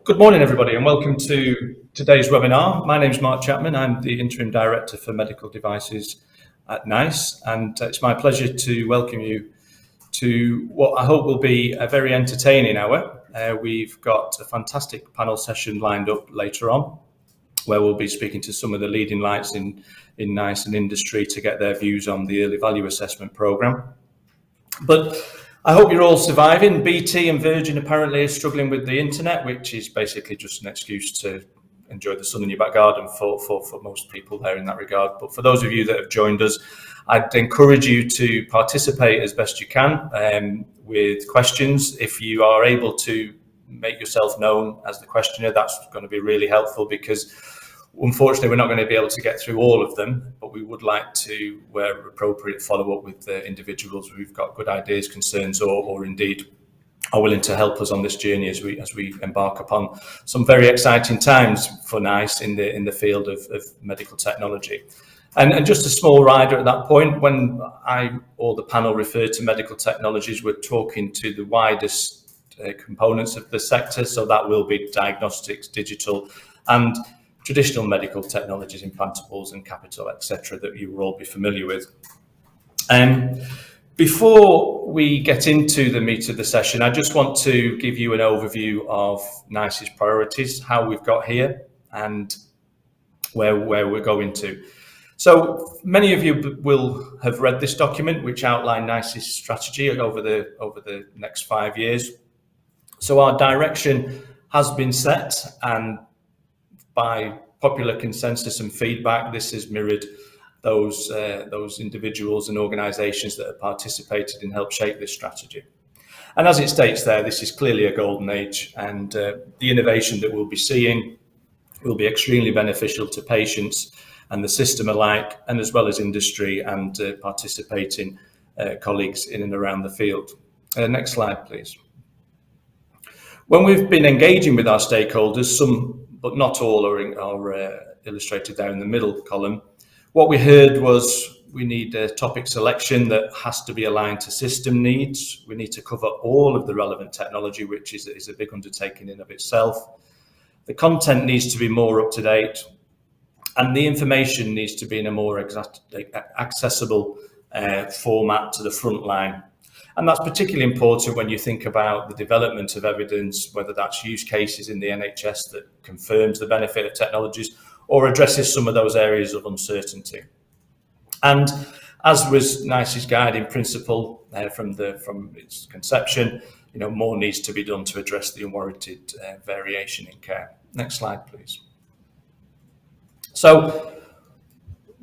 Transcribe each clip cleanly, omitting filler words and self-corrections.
Good morning, everybody, and welcome to today's webinar. My name is Mark Chapman. I'm the Interim Director for Medical Devices at NICE, and it's my pleasure to welcome you to what I hope will be a very entertaining hour. We've got a fantastic panel session lined up later on, where we'll be speaking to some of the leading lights in NICE and industry to get their views on the Early Value Assessment programme. But I hope you're all surviving. BT and Virgin apparently are struggling with the internet, which is basically just an excuse to enjoy the sun in your back garden for most people there in that regard. But for those of you that have joined us, I'd encourage you to participate as best you can with questions. If you are able to make yourself known as the questioner, that's going to be really helpful, because unfortunately, we're not going to be able to get through all of them, but we would like to, where appropriate, follow up with the individuals who've got good ideas, concerns, or indeed are willing to help us on this journey as we embark upon some very exciting times for NICE in the field of medical technology. And just a small rider at that point, when I or the panel refer to medical technologies, we're talking to the widest components of the sector. So that will be diagnostics, digital, and traditional medical technologies, implantables and capital, etc., that you will all be familiar with. Before we get into the meat of the session, I just want to give you an overview of NICE's priorities, how we've got here, and where we're going to. So many of you will have read this document, which outlined NICE's strategy over the next 5 years. So our direction has been set, and by popular consensus and feedback, this has mirrored those individuals and organisations that have participated and helped shape this strategy. And as it states there, this is clearly a golden age, and the innovation that we'll be seeing will be extremely beneficial to patients and the system alike, and as well as industry and participating colleagues in and around the field. Next slide, please. When we've been engaging with our stakeholders, some but not all are illustrated there in the middle column. What we heard was we need a topic selection that has to be aligned to system needs. We need to cover all of the relevant technology, which is a big undertaking in of itself. The content needs to be more up to date, and the information needs to be in a more accessible format to the front line. And that's particularly important when you think about the development of evidence, whether that's use cases in the NHS that confirms the benefit of technologies or addresses some of those areas of uncertainty. And as was NICE's guiding principle from its conception, more needs to be done to address the unwarranted variation in care. Next slide, please. So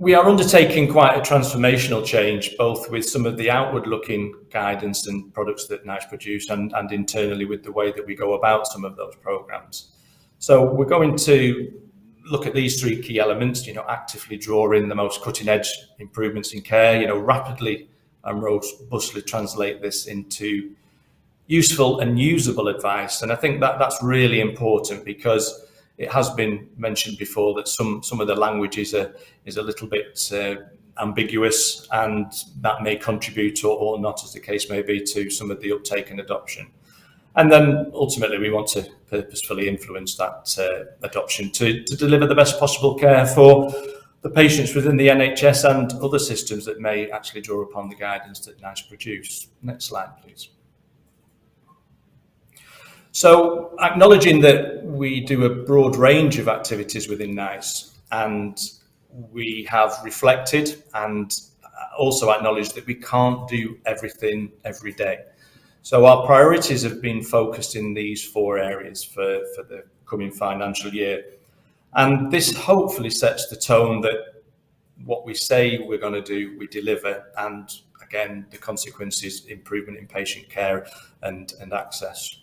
we are undertaking quite a transformational change, both with some of the outward-looking guidance and products that NICE produce and internally with the way that we go about some of those programs. So we're going to look at these three key elements, actively draw in the most cutting-edge improvements in care, rapidly and robustly translate this into useful and usable advice. And I think that that's really important, because it has been mentioned before that some of the language is a little bit ambiguous, and that may contribute or not, as the case may be, to some of the uptake and adoption. And then ultimately we want to purposefully influence that adoption to deliver the best possible care for the patients within the NHS and other systems that may actually draw upon the guidance that NICE produce. Next slide, please. So, acknowledging that we do a broad range of activities within NICE, and we have reflected and also acknowledged that we can't do everything every day. So our priorities have been focused in these 4 areas for the coming financial year. And this hopefully sets the tone that what we say we're going to do, we deliver. And again, the consequence is improvement in patient care and access.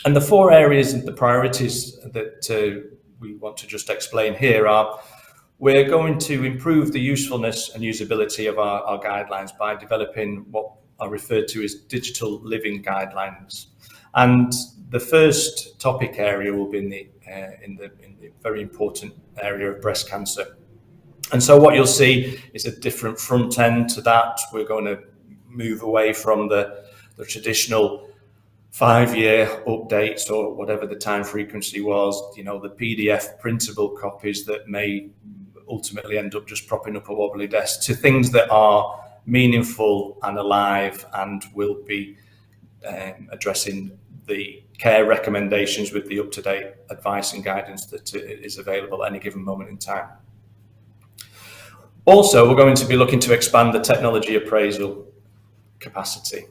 And the 4 areas and the priorities that we want to just explain here are: we're going to improve the usefulness and usability of our guidelines by developing what are referred to as digital living guidelines. And the first topic area will be in the very important area of breast cancer. And so what you'll see is a different front end to that. We're going to move away from the traditional 5-year updates or whatever the time frequency was, the PDF printable copies that may ultimately end up just propping up a wobbly desk, to things that are meaningful and alive and will be addressing the care recommendations with the up-to-date advice and guidance that is available at any given moment in time. Also, we're going to be looking to expand the technology appraisal capacity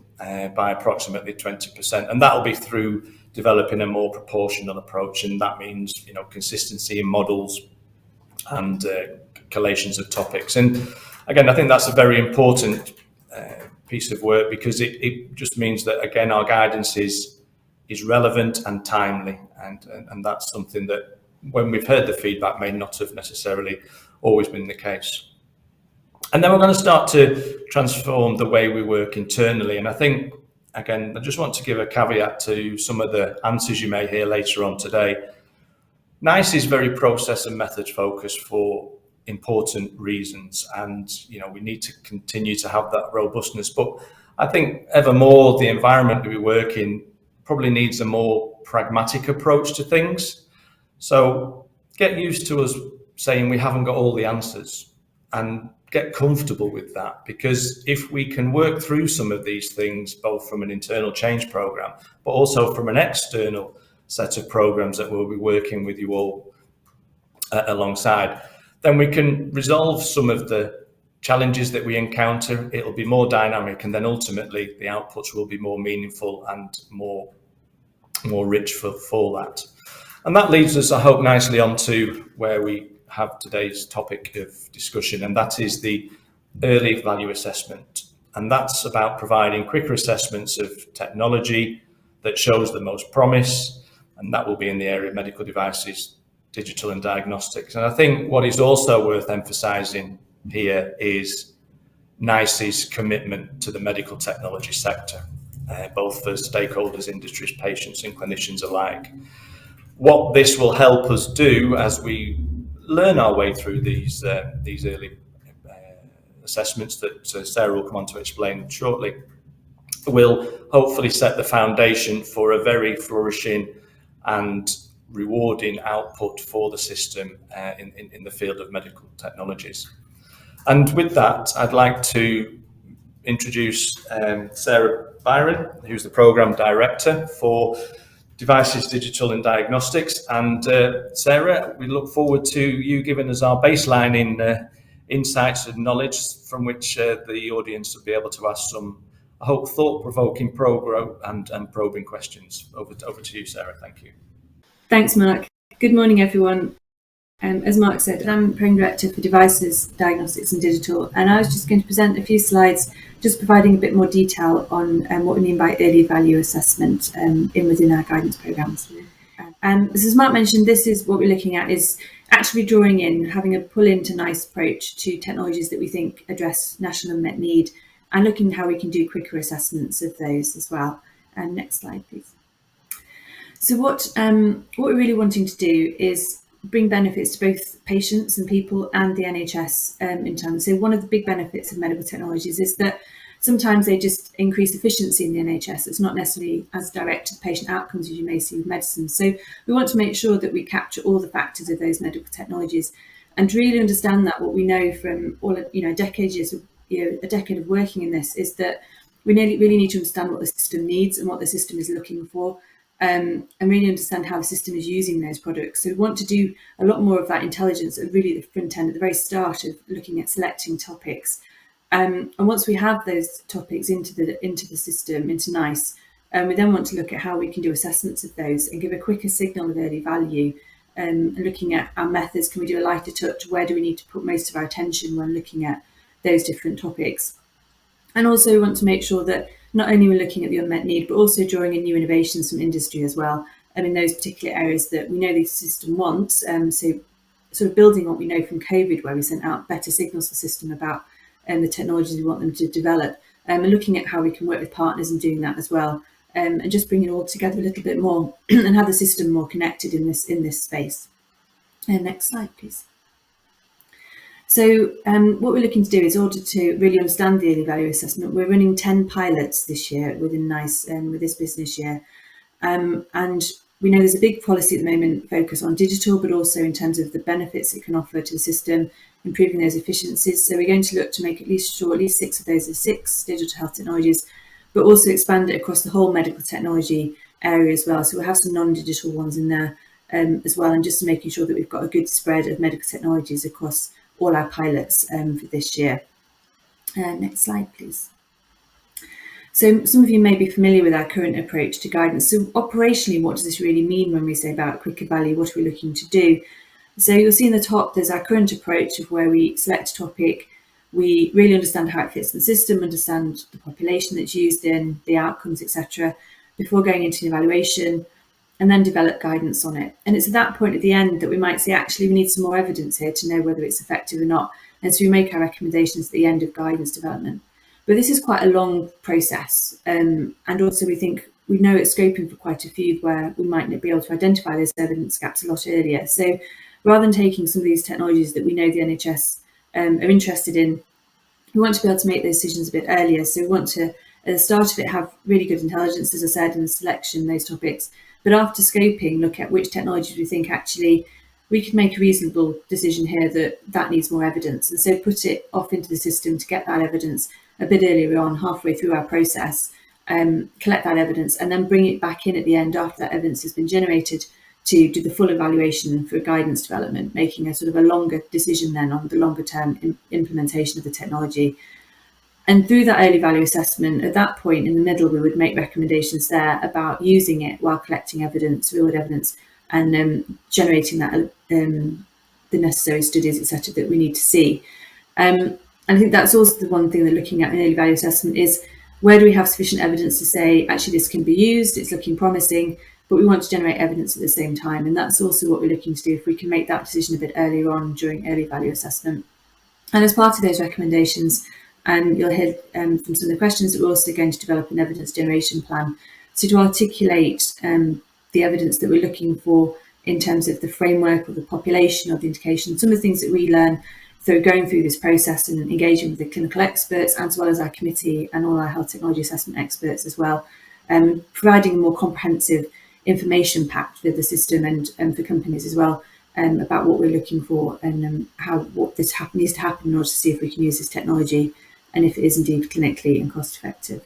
by approximately 20%, and that will be through developing a more proportional approach, and that means consistency in models and collations of topics. And again, I think that's a very important piece of work, because it just means that, again, our guidance is relevant and timely, and that's something that, when we've heard the feedback, may not have necessarily always been the case. And then we're going to start to transform the way we work internally. And I think, again, I just want to give a caveat to some of the answers you may hear later on today. NICE is very process and method focused for important reasons, and we need to continue to have that robustness. But I think ever more, the environment that we work in probably needs a more pragmatic approach to things. So get used to us saying we haven't got all the answers, and get comfortable with that, because if we can work through some of these things, both from an internal change program, but also from an external set of programs that we'll be working with you all alongside, then we can resolve some of the challenges that we encounter. It'll be more dynamic, and then ultimately the outputs will be more meaningful and more rich for that. And that leads us, I hope, nicely onto where we have today's topic of discussion, and that is the early value assessment. And that's about providing quicker assessments of technology that shows the most promise, and that will be in the area of medical devices, digital and diagnostics. And I think what is also worth emphasising here is NICE's commitment to the medical technology sector, both for stakeholders, industries, patients and clinicians alike. What this will help us do as we learn our way through these early assessments that Sarah will come on to explain shortly, will hopefully set the foundation for a very flourishing and rewarding output for the system in the field of medical technologies. And with that, I'd like to introduce Sarah Byron, who's the Programme Director for Devices, Digital and Diagnostics. And Sarah, we look forward to you giving us our baseline in insights and knowledge from which the audience will be able to ask some, I hope, thought-provoking and probing questions. Over to you, Sarah. Thank you. Thanks, Mark. Good morning, everyone. As Mark said, I'm Programme Director for Devices, Diagnostics and Digital, and I was just going to present a few slides just providing a bit more detail on what we mean by early value assessment within our guidance programmes. As Mark mentioned, this is what we're looking at, is actually drawing in, having a pull into NICE approach to technologies that we think address national unmet need, and looking at how we can do quicker assessments of those as well. Next slide, please. So what we're really wanting to do is bring benefits to both patients and people and the NHS in terms. So one of the big benefits of medical technologies is that sometimes they just increase efficiency in the NHS. It's not necessarily as direct to patient outcomes as you may see with medicine. So we want to make sure that we capture all the factors of those medical technologies and really understand that. What we know from all of, a decade of working in this is that we really need to understand what the system needs and what the system is looking for. And really understand how the system is using those products. So we want to do a lot more of that intelligence at really the front end, at the very start of looking at selecting topics. And once we have those topics into the system, into NICE, we then want to look at how we can do assessments of those and give a quicker signal of early value. And looking at our methods, can we do a lighter touch? Where do we need to put most of our attention when looking at those different topics? And also we want to make sure that not only we're looking at the unmet need, but also drawing in new innovations from industry as well, in those particular areas that we know the system wants. So sort of building what we know from COVID, where we sent out better signals to the system about the technologies we want them to develop, and looking at how we can work with partners and doing that as well, and just bringing it all together a little bit more and have the system more connected in this space. Next slide, please. So what we're looking to do is, in order to really understand the early value assessment, we're running 10 pilots this year within NICE with this business year. And we know there's a big policy at the moment focus on digital, but also in terms of the benefits it can offer to the system, improving those efficiencies. So we're going to look to make at least 6 of those are 6 digital health technologies, but also expand it across the whole medical technology area as well. So we'll have some non-digital ones in there as well, and just making sure that we've got a good spread of medical technologies across all our pilots for this year. Next slide, please. So some of you may be familiar with our current approach to guidance. So operationally, what does this really mean when we say about quicker value? What are we looking to do? So you'll see in the top, there's our current approach of where we select a topic, we really understand how it fits in the system, understand the population that's used in, the outcomes, etc., before going into an evaluation, and then develop guidance on it. And it's at that point at the end that we might say, actually, we need some more evidence here to know whether it's effective or not. And so we make our recommendations at the end of guidance development. But this is quite a long process. And also we think we know it's scoping for quite a few where we might be able to identify those evidence gaps a lot earlier. So rather than taking some of these technologies that we know the NHS are interested in, we want to be able to make those decisions a bit earlier. So we want to, at the start of it, have really good intelligence, as I said, in the selection, those topics. But after scoping, look at which technologies we think actually we could make a reasonable decision here that needs more evidence. And so put it off into the system to get that evidence a bit earlier on, halfway through our process, collect that evidence and then bring it back in at the end after that evidence has been generated to do the full evaluation for guidance development, making a sort of a longer decision then on the longer term implementation of the technology. And through that early value assessment, at that point in the middle, we would make recommendations there about using it while collecting evidence, real world evidence, and generating that the necessary studies, etc., that we need to see. And I think that's also the one thing that looking at in early value assessment is, where do we have sufficient evidence to say, actually, this can be used, it's looking promising, but we want to generate evidence at the same time. And that's also what we're looking to do if we can make that decision a bit earlier on during early value assessment. And as part of those recommendations, you'll hear from some of the questions that we're also going to develop an evidence generation plan. So to articulate the evidence that we're looking for in terms of the framework or the population or the indication, some of the things that we learn through going through this process and engaging with the clinical experts, as well as our committee and all our health technology assessment experts as well, providing a more comprehensive information pack for the system and for companies as well, about what we're looking for and what this needs to happen in order to see if we can use this technology and if it is indeed clinically and cost effective.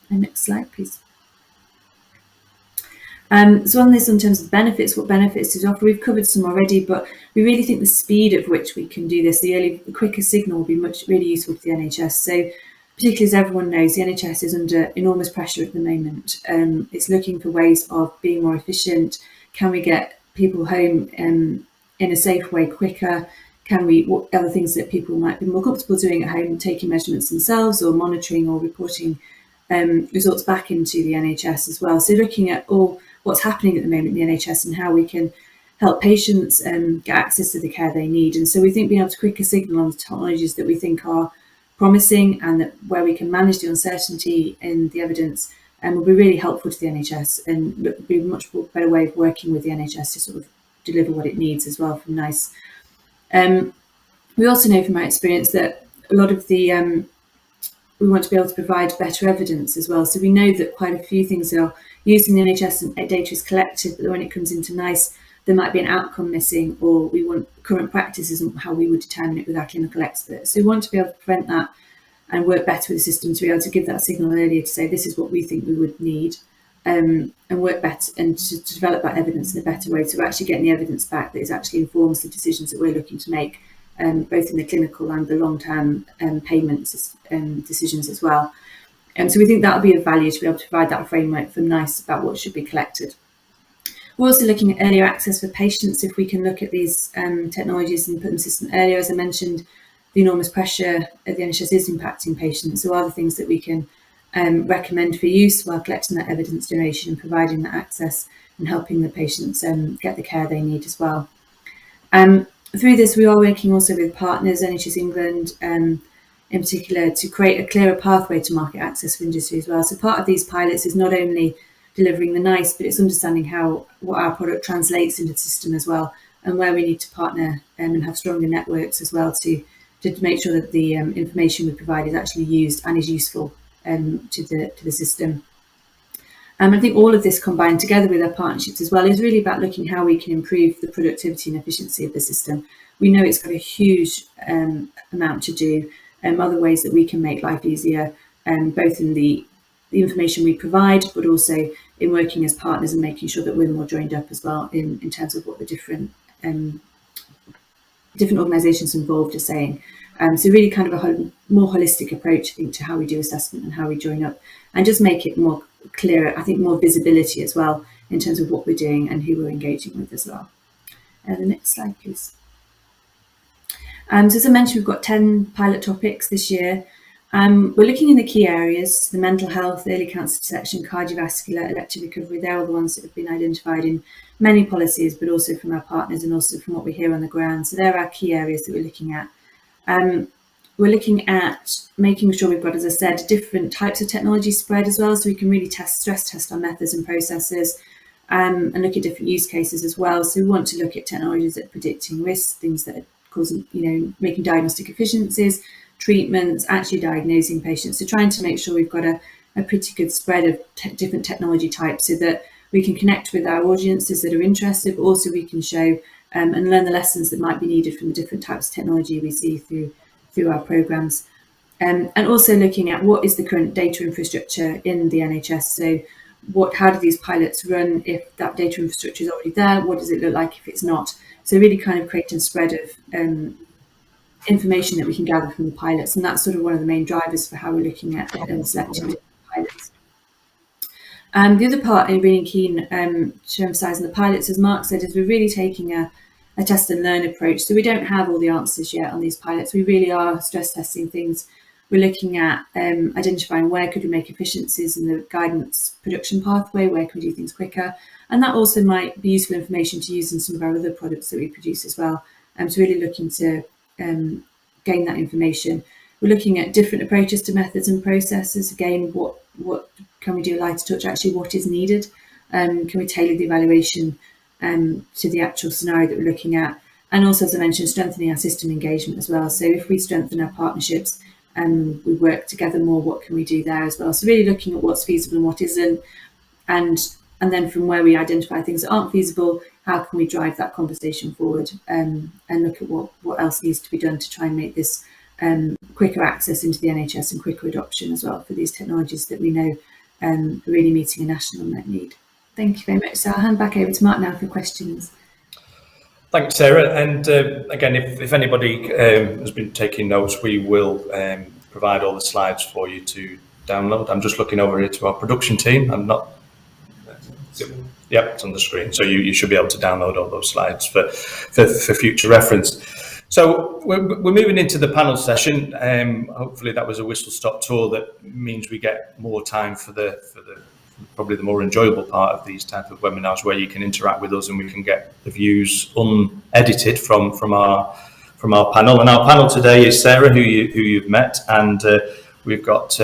And next slide, please. So on this, in terms of benefits, what benefits does it offer? We've covered some already, but we really think the speed at which we can do this, the quicker signal will be really useful to the NHS. So particularly as everyone knows, the NHS is under enormous pressure at the moment. It's looking for ways of being more efficient. Can we get people home in a safe way quicker? What other things that people might be more comfortable doing at home, taking measurements themselves or monitoring or reporting results back into the NHS as well. So looking at all what's happening at the moment in the NHS and how we can help patients get access to the care they need. And so we think being able to quicker signal on the technologies that we think are promising and that where we can manage the uncertainty in the evidence will be really helpful to the NHS and be a much better way of working with the NHS to sort of deliver what it needs as well from NICE. We also know from our experience that a lot of the we want to be able to provide better evidence as well. So we know that quite a few things are used in the NHS and data is collected, but when it comes into NICE, there might be an outcome missing, or we want current practice isn't how we would determine it with our clinical experts. So we want to be able to prevent that and work better with the system to be able to give that signal earlier to say this is what we think we would need, and work better and to develop that evidence in a better way. So we're actually getting the evidence back that actually informs the decisions that we're looking to make, both in the clinical and the long-term payment decisions as well. So we think that'll be of value to be able to provide that framework from NICE about what should be collected. We're also looking at earlier access for patients. If we can look at these technologies and put them in the system earlier, as I mentioned, the enormous pressure at the NHS is impacting patients. So are there things that we can recommend for use while collecting that evidence generation and providing that access and helping the patients get the care they need as well. Through this, we are working also with partners, NHS England in particular, to create a clearer pathway to market access for industry as well. So part of these pilots is not only delivering the NICE, but it's understanding what our product translates into the system as well, and where we need to partner and have stronger networks as well to make sure that the information we provide is actually used and is useful to the system. I think all of this combined together with our partnerships as well is really about looking how we can improve the productivity and efficiency of the system. We know it's got a huge amount to do, other ways that we can make life easier, both in the information we provide, but also in working as partners and making sure that we're more joined up as well in terms of what the different organisations involved are saying. So really kind of a more holistic approach, I think, to how we do assessment and how we join up, and just make it more clearer, I think, more visibility as well in terms of what we're doing and who we're engaging with as well. The next slide, please. So as I mentioned, we've got 10 pilot topics this year. We're looking in the key areas: the mental health, early cancer detection, cardiovascular, elective recovery. They're all the ones that have been identified in many policies, but also from our partners and also from what we hear on the ground. So they're our key areas that we're looking at. We're looking at making sure we've got, as I said, different types of technology spread as well, so we can really stress test our methods and processes, and look at different use cases as well. So we want to look at technologies that are predicting risks, things that are causing, making diagnostic efficiencies, treatments, actually diagnosing patients. So trying to make sure we've got a pretty good spread of different technology types so that we can connect with our audiences that are interested, but also we can show and learn the lessons that might be needed from the different types of technology we see through our programmes. And also looking at what is the current data infrastructure in the NHS. So how do these pilots run if that data infrastructure is already there? What does it look like if it's not? So really kind of creating a spread of information that we can gather from the pilots. And that's sort of one of the main drivers for how we're looking at selecting pilots. The other part I'm really keen to emphasise in the pilots, as Mark said, is we're really taking a test and learn approach. So we don't have all the answers yet on these pilots. We really are stress testing things. We're looking at identifying where could we make efficiencies in the guidance production pathway, where can we do things quicker. And that also might be useful information to use in some of our other products that we produce as well. So really looking to gain that information. We're looking at different approaches to methods and processes. Again, what can we do light touch? Actually, what is needed? Can we tailor the evaluation to the actual scenario that we're looking at? And also, as I mentioned, strengthening our system engagement as well. So if we strengthen our partnerships and we work together more, what can we do there as well? So really looking at what's feasible and what isn't, and then from where we identify things that aren't feasible, how can we drive that conversation forward, and look at what else needs to be done to try and make this quicker access into the NHS and quicker adoption as well for these technologies that we know are really meeting a national unmet need. Thank you very much. So I'll hand back over to Mark now for questions. Thanks, Sarah. And again, if anybody has been taking notes, we will provide all the slides for you to download. I'm just looking over here to our production team. I'm not. Yep, it's on the screen. So you should be able to download all those slides for future reference. So we're moving into the panel session. Hopefully that was a whistle-stop tour. That means we get more time for the probably the more enjoyable part of these type of webinars, where you can interact with us and we can get the views unedited from our panel. And our panel today is Sarah, who you've met, and we've got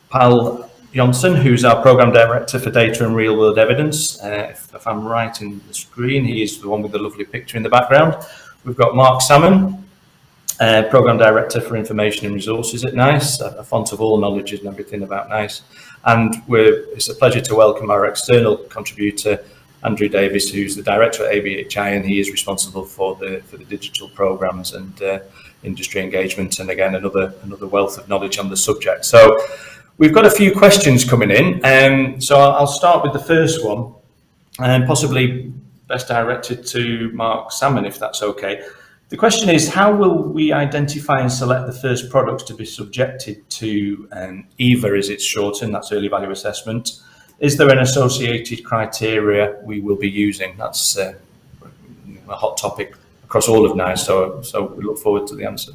Pal Jonsson, who's our Programme Director for Data and Real World Evidence. If I'm right in the screen, he is the one with the lovely picture in the background. We've got Mark Salmon, Programme Director for Information and Resources at NICE, a font of all knowledge and everything about NICE. And it's a pleasure to welcome our external contributor, Andrew Davis, who's the Director at ABHI, and he is responsible for the digital programmes and industry engagement, and again, another wealth of knowledge on the subject. So we've got a few questions coming in, so I'll start with the first one, and possibly best directed to Mark Salmon, if that's okay. The question is, how will we identify and select the first products to be subjected to EVA, as it's shortened, that's early value assessment? Is there an associated criteria we will be using? That's a hot topic across all of NICE, so we look forward to the answer.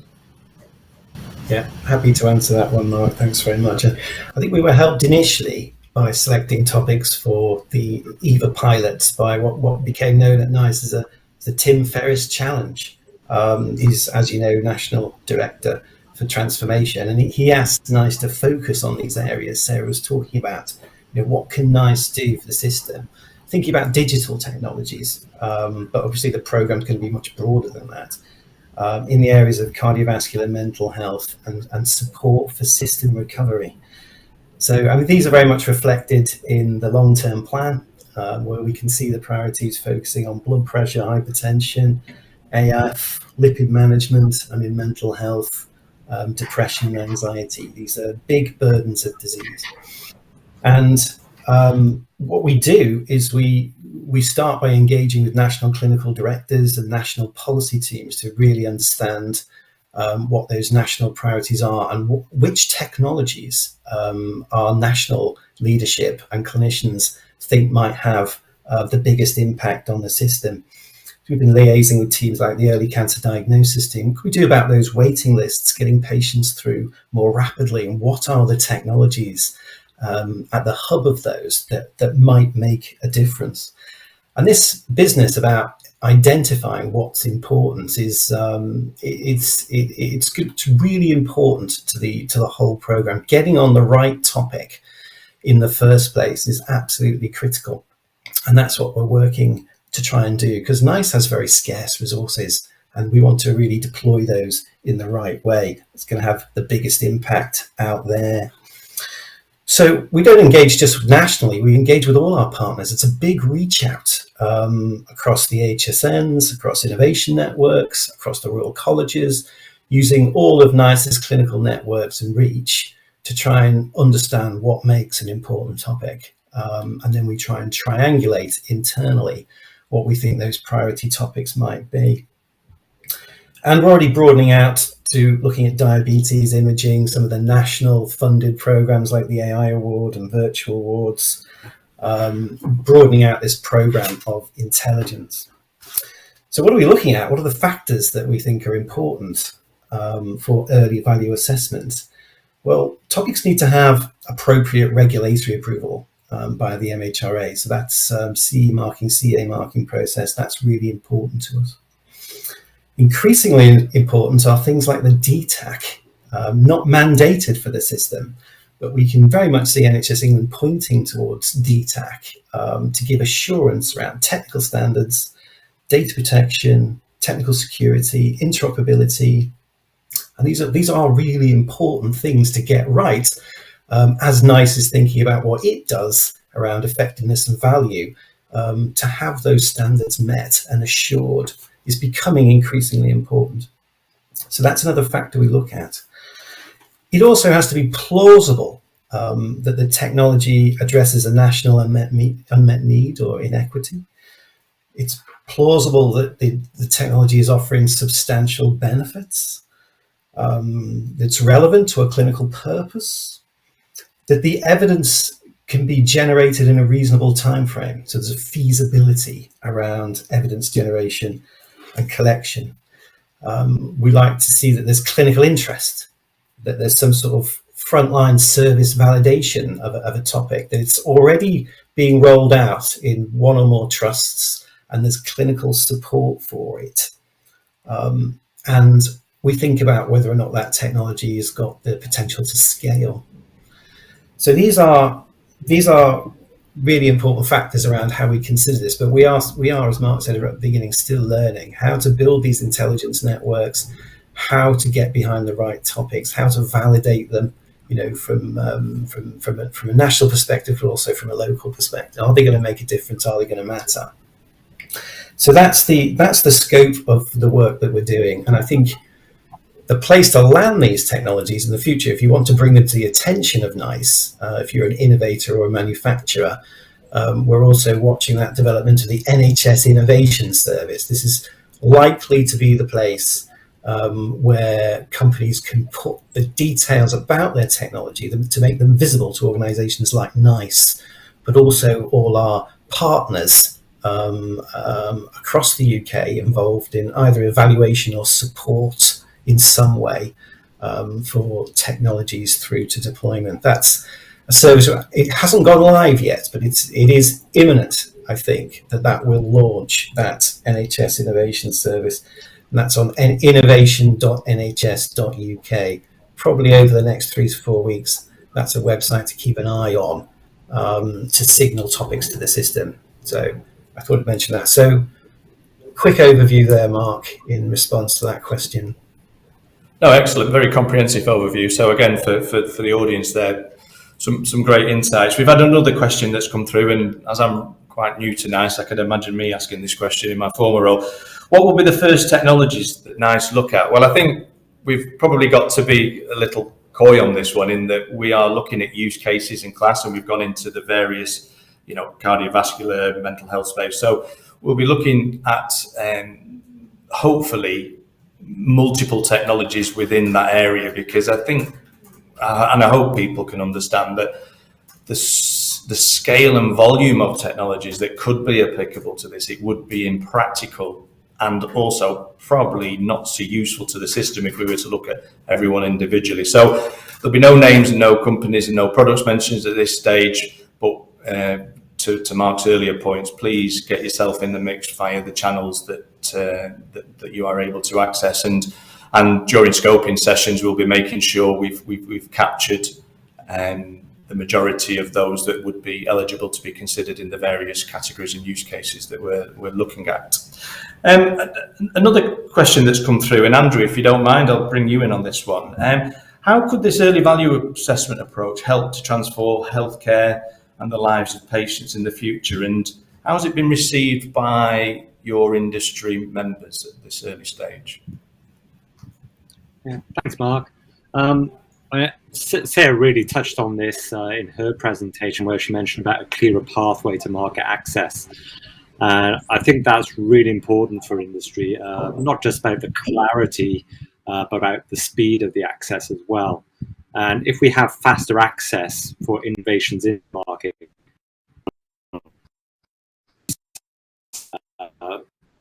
Yeah, happy to answer that one, Mark. Thanks very much. I think we were helped initially by selecting topics for the EVA pilots by what became known at NICE as the Tim Ferriss Challenge. He's, as you know, National Director for Transformation, and he asked NICE to focus on these areas Sarah was talking about. What can NICE do for the system? Thinking about digital technologies, but obviously the programme's going to be much broader than that. In the areas of cardiovascular, mental health, and support for system recovery. So, I mean, these are very much reflected in the long-term plan, where we can see the priorities focusing on blood pressure, hypertension, AF, lipid management, and in mental health, depression and anxiety. These are big burdens of disease. And what we do is we start by engaging with national clinical directors and national policy teams to really understand what those national priorities are and which technologies our national leadership and clinicians think might have the biggest impact on the system. We've been liaising with teams like the early cancer diagnosis team. What can we do about those waiting lists, getting patients through more rapidly, and what are the technologies at the hub of those that might make a difference? And this business about identifying what's important is it's really important to the whole program. Getting on the right topic in the first place is absolutely critical, and that's what we're working to try and do, because NICE has very scarce resources, and we want to really deploy those in the right way. It's going to have the biggest impact out there. So we don't engage just nationally, we engage with all our partners. It's a big reach out across the HSNs, across innovation networks, across the Royal Colleges, using all of NICE's clinical networks and reach to try and understand what makes an important topic. And then we try and triangulate internally what we think those priority topics might be. And we're already broadening out to looking at diabetes imaging, some of the national funded programs like the AI Award and virtual awards, broadening out this program of intelligence. So what are we looking at? What are the factors that we think are important for early value assessment? Well, topics need to have appropriate regulatory approval by the MHRA. So that's CE marking, CA marking process. That's really important to us. Increasingly important are things like the DTAC, not mandated for the system, but we can very much see NHS England pointing towards DTAC to give assurance around technical standards, data protection, technical security, interoperability. And these are really important things to get right as NICE is thinking about what it does around effectiveness and value. To have those standards met and assured is becoming increasingly important. So that's another factor we look at. It also has to be plausible that the technology addresses a national unmet need or inequity. It's plausible that the technology is offering substantial benefits, that's relevant to a clinical purpose, that the evidence can be generated in a reasonable time frame. So there's a feasibility around evidence generation and collection. We like to see that there's clinical interest, that there's some sort of frontline service validation of a topic, that it's already being rolled out in one or more trusts and there's clinical support for it. And we think about whether or not that technology has got the potential to scale. So these are really important factors around how we consider this, but we are, as Mark said at the beginning, still learning how to build these intelligence networks, how to get behind the right topics, how to validate them, from a national perspective, but also from a local perspective. Are they going to make a difference? Are they going to matter? So that's the scope of the work that we're doing, and I think the place to land these technologies in the future, if you want to bring them to the attention of NICE, if you're an innovator or a manufacturer, we're also watching that development of the NHS Innovation Service. This is likely to be the place where companies can put the details about their technology to make them visible to organisations like NICE, but also all our partners across the UK involved in either evaluation or support in some way for technologies through to deployment. That's a service. It hasn't gone live yet, but it is imminent. I think that will launch, that NHS Innovation Service, and that's on innovation.nhs.uk. Probably over the next 3 to 4 weeks. That's a website to keep an eye on to signal topics to the system. So I thought I'd mention that. So quick overview there, Mark, in response to that question. No, excellent. Very comprehensive overview. So again, for the audience there, some great insights. We've had another question that's come through, and as I'm quite new to NICE, I can imagine me asking this question in my former role. What will be the first technologies that NICE look at? Well, I think we've probably got to be a little coy on this one, in that we are looking at use cases in class, and we've gone into the various, cardiovascular, mental health space. So we'll be looking at hopefully multiple technologies within that area, because I think, and I hope people can understand that the scale and volume of technologies that could be applicable to this, it would be impractical and also probably not so useful to the system if we were to look at everyone individually. So there'll be no names and no companies and no products mentioned at this stage, but to Mark's earlier points, please get yourself in the mix via the channels that you are able to access, and during scoping sessions we'll be making sure we've captured the majority of those that would be eligible to be considered in the various categories and use cases that we're looking at. Another question that's come through, and Andrew, if you don't mind, I'll bring you in on this one. How could this early value assessment approach help to transform healthcare and the lives of patients in the future, and how has it been received by your industry members at this early stage? Yeah, thanks, Mark. Sarah really touched on this in her presentation, where she mentioned about a clearer pathway to market access. I think that's really important for industry, not just about the clarity, but about the speed of the access as well. And if we have faster access for innovations in the market,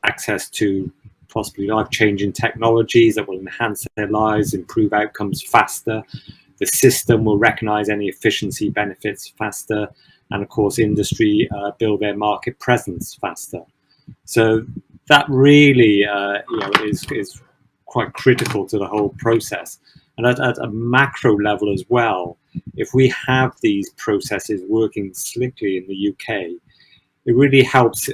access to possibly life-changing technologies that will enhance their lives, improve outcomes faster, the system will recognize any efficiency benefits faster, and of course industry build their market presence faster. So that really is quite critical to the whole process. And at a macro level as well, if we have these processes working slickly in the UK, it really helps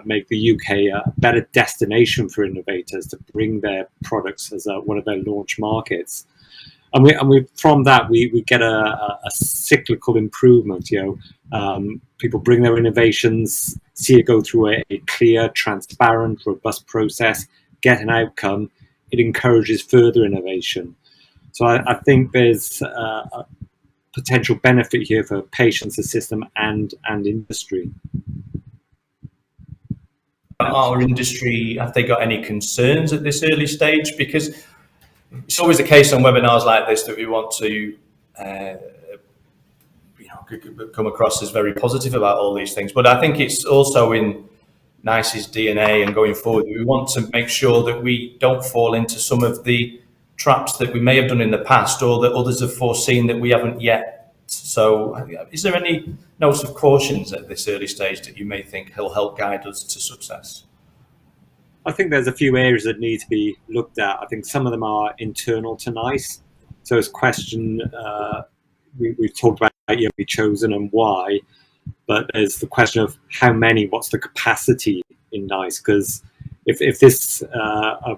make the UK a better destination for innovators to bring their products as one of their launch markets. And we from that we get a cyclical improvement. People bring their innovations, see it go through a clear, transparent, robust process, get an outcome. It encourages further innovation. So I think there's a potential benefit here for patients, the system, and industry. Our industry, have they got any concerns at this early stage? Because it's always the case on webinars like this that we want to come across as very positive about all these things. But I think it's also in NICE's DNA, and going forward, we want to make sure that we don't fall into some of the traps that we may have done in the past, or that others have foreseen that we haven't yet. So is there any notes of cautions at this early stage that you may think will help guide us to success? I think there's a few areas that need to be looked at. I think some of them are internal to NICE. So it's a question, we've talked about be chosen and why, but there's the question of how many, what's the capacity in NICE? Because if this,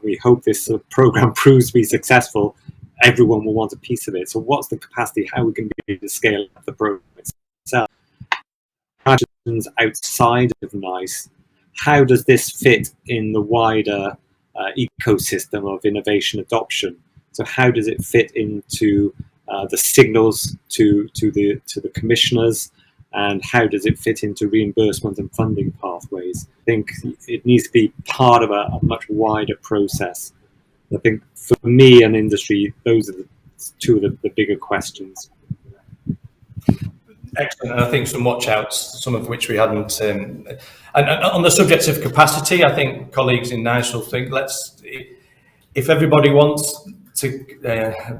we hope this program proves to be successful, everyone will want a piece of it. So what's the capacity? How we can be able to scale up the program itself? Outside of NICE, how does this fit in the wider ecosystem of innovation adoption? So how does it fit into the signals to the commissioners, and how does it fit into reimbursement and funding pathways? I think it needs to be part of a much wider process. I think for me and industry, those are two of the bigger questions. Excellent. And I think some watch outs, some of which we hadn't. And on the subject of capacity, I think colleagues in NICE will think, if everybody wants to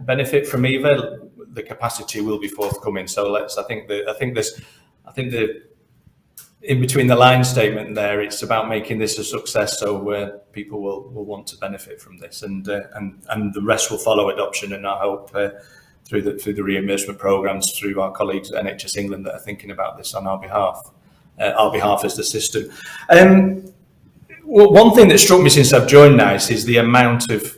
benefit from EVA, the capacity will be forthcoming. So I think the in between the line statement there, it's about making this a success, so people will want to benefit from this, and the rest will follow adoption. And I hope through the reimbursement programs, through our colleagues at NHS England that are thinking about this on our behalf as the system. Well, one thing that struck me since I've joined NICE is the amount of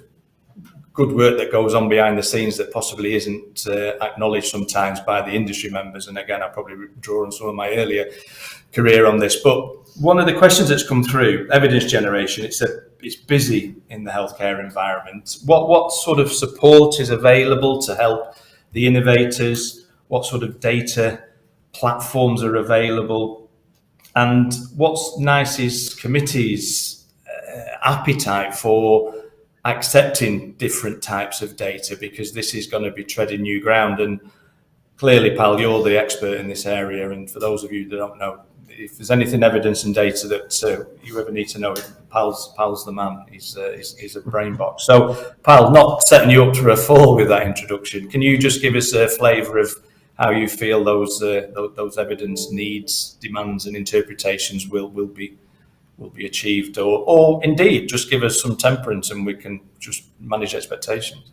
good work that goes on behind the scenes that possibly isn't acknowledged sometimes by the industry members. And again, I probably draw on some of my earlier career on this. But one of the questions that's come through, evidence generation, it's busy in the healthcare environment. What sort of support is available to help the innovators? What sort of data platforms are available? And what's NICE's committee's appetite for accepting different types of data, because this is going to be treading new ground. And clearly, Pal, you're the expert in this area. And for those of you that don't know, if there's anything evidence and data that you ever need to know, Pal's the man. He's a brain box. So, Pal, not setting you up for a fall with that introduction, can you just give us a flavour of how you feel those evidence needs, demands, and interpretations will be achieved, or indeed just give us some temperance and we can just manage expectations?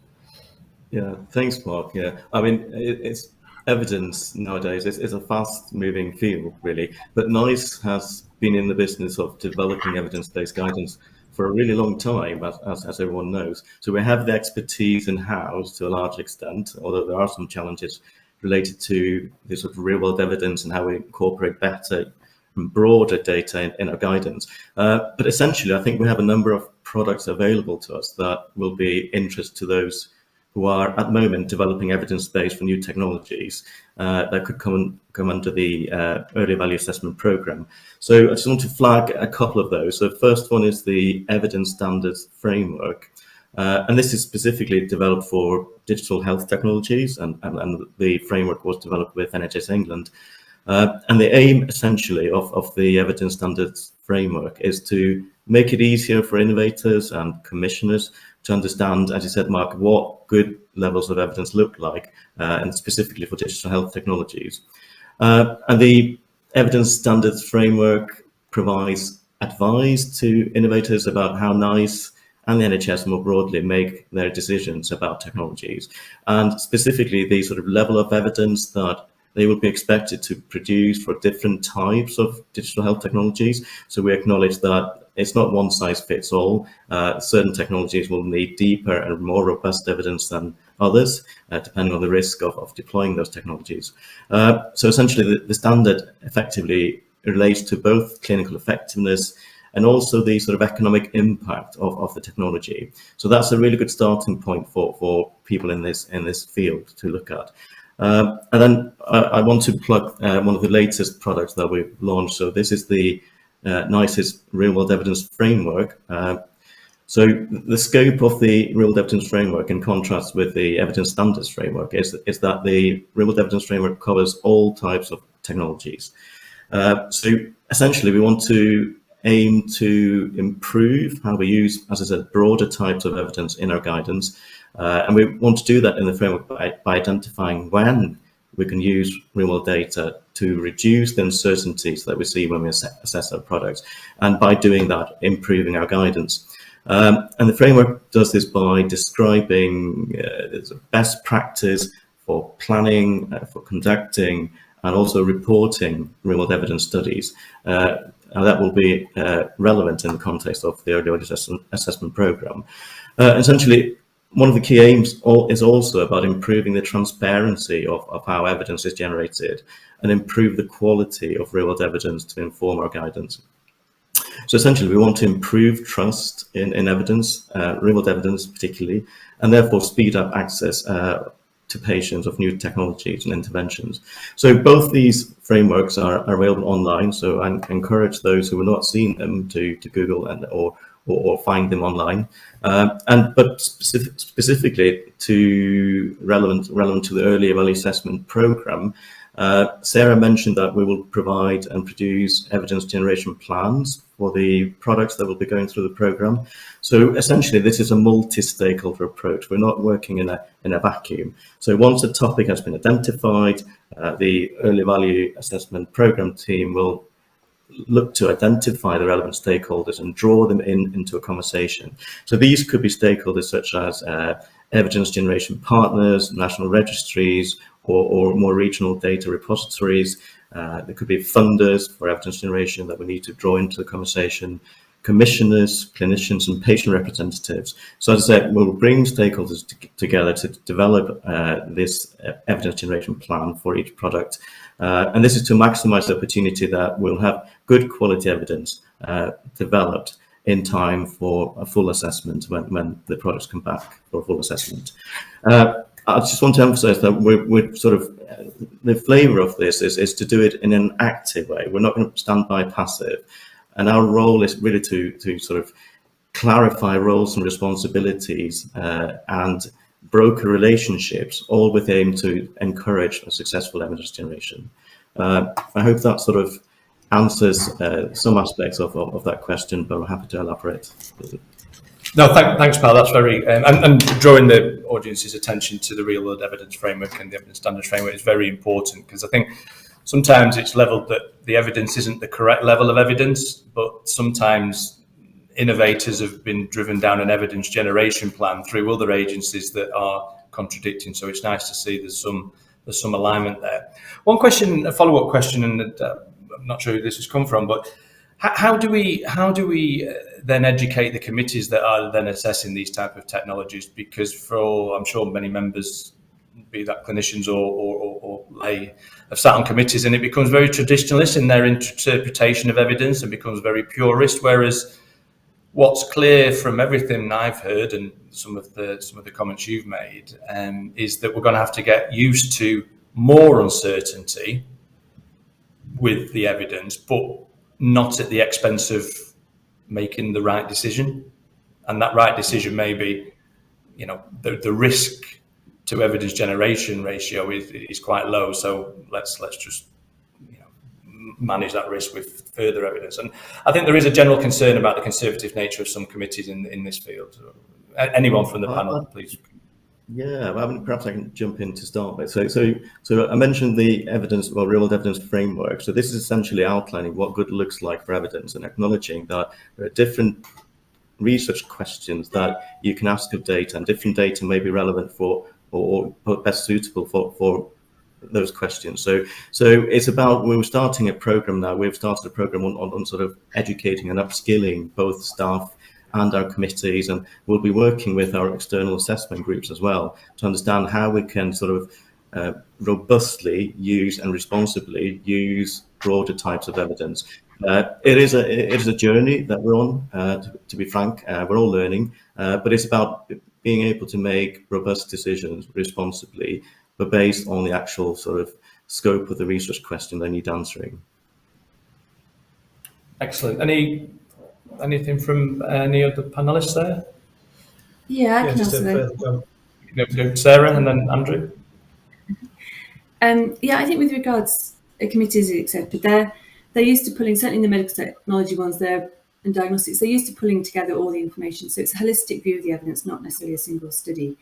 Yeah, thanks, Mark. Yeah, I mean, it's evidence nowadays is a fast-moving field, really. But NICE has been in the business of developing evidence-based guidance for a really long time, as everyone knows. So we have the expertise in-house to a large extent, although there are some challenges related to the sort of real-world evidence and how we incorporate better and broader data in our guidance. But essentially, I think we have a number of products available to us that will be interest to those who are at the moment developing evidence base for new technologies that could come under the early value assessment program. So I just want to flag a couple of those. So first one is the evidence standards framework. And this is specifically developed for digital health technologies, and the framework was developed with NHS England. And the aim essentially of the evidence standards framework is to make it easier for innovators and commissioners to understand, as you said, Mark, what good levels of evidence look like, and specifically for digital health technologies. And the evidence standards framework provides advice to innovators about how NICE and the NHS more broadly make their decisions about technologies, and specifically the sort of level of evidence that they will be expected to produce for different types of digital health technologies. So we acknowledge that it's not one size fits all. Certain technologies will need deeper and more robust evidence than others, depending on the risk of deploying those technologies. So essentially, the standard effectively relates to both clinical effectiveness and also the sort of economic impact of the technology. So that's a really good starting point for people in this field to look at. And then I want to plug one of the latest products that we've launched. So this is the NICE's real-world evidence framework. So the scope of the real-world evidence framework, in contrast with the evidence standards framework, is that the real-world evidence framework covers all types of technologies. So essentially, we want to aim to improve how we use, as I said, broader types of evidence in our guidance. And we want to do that in the framework by identifying when we can use real-world data to reduce the uncertainties that we see when we assess our products. And by doing that, improving our guidance. And the framework does this by describing best practice for planning, for conducting, and also reporting real-world evidence studies. And that will be relevant in the context of the early assessment program. Essentially, one of the key aims is also about improving the transparency of how evidence is generated and improve the quality of real-world evidence to inform our guidance. So essentially, we want to improve trust in evidence, real-world evidence particularly, and therefore speed up access to patients of new technologies and interventions. So both these frameworks are available online. So I encourage those who have not seen them to Google or find them online. But specifically to relevant to the early early assessment program, Sarah mentioned that we will provide and produce evidence generation plans for the products that will be going through the program. So essentially, this is a multi-stakeholder approach. We're not working in a vacuum. So once a topic has been identified, the early value assessment program team will look to identify the relevant stakeholders and draw them into a conversation. So these could be stakeholders such as evidence generation partners, national registries, or more regional data repositories. There could be funders for evidence generation that we need to draw into the conversation, commissioners, clinicians, and patient representatives. So as I said, we'll bring stakeholders together to develop this evidence generation plan for each product. And this is to maximize the opportunity that we'll have good quality evidence developed in time for a full assessment when the products come back for a full assessment. I just want to emphasize that we're sort of, the flavor of this is to do it in an active way. We're not going to stand by passive. And our role is really to sort of clarify roles and responsibilities and broker relationships, all with aim to encourage a successful evidence generation. I hope that sort of answers some aspects of that question, but I'm happy to elaborate. No, thanks, Pal. That's very, and drawing the audience's attention to the real-world evidence framework and the evidence standards framework is very important, because I think sometimes it's levelled that the evidence isn't the correct level of evidence, but sometimes innovators have been driven down an evidence generation plan through other agencies that are contradicting. So it's nice to see there's some alignment there. One question, a follow-up question, and I'm not sure who this has come from, but how do we then educate the committees that are then assessing these type of technologies? Because I'm sure many members, be that clinicians or lay, have sat on committees, and it becomes very traditionalist in their interpretation of evidence and becomes very purist. Whereas what's clear from everything I've heard and some of the comments you've made is that we're going to have to get used to more uncertainty with the evidence, but not at the expense of making the right decision. And that right decision may be, the risk to evidence generation ratio is quite low. So let's just manage that risk with further evidence. And I think there is a general concern about the conservative nature of some committees in this field. Anyone from the panel, please. Yeah, I mean, perhaps I can jump in to start with. So I mentioned the evidence, well, real-world evidence framework. So this is essentially outlining what good looks like for evidence and acknowledging that there are different research questions that you can ask of data, and different data may be relevant for or best suitable for those questions. So it's about, we're starting a program now. We've started a program on sort of educating and upskilling both staff and our committees, and we'll be working with our external assessment groups as well to understand how we can sort of robustly use and responsibly use broader types of evidence. It is a journey that we're on, to be frank. We're all learning, but it's about being able to make robust decisions responsibly, but based on the actual sort of scope of the research question they need answering. Excellent. Anything from any of the panelists there? Yeah, I can answer that. Sarah and then Andrew. I think with regards to committees, etc., they're used to pulling, certainly in the medical technology ones there and diagnostics, they're used to pulling together all the information. So it's a holistic view of the evidence, not necessarily a single study.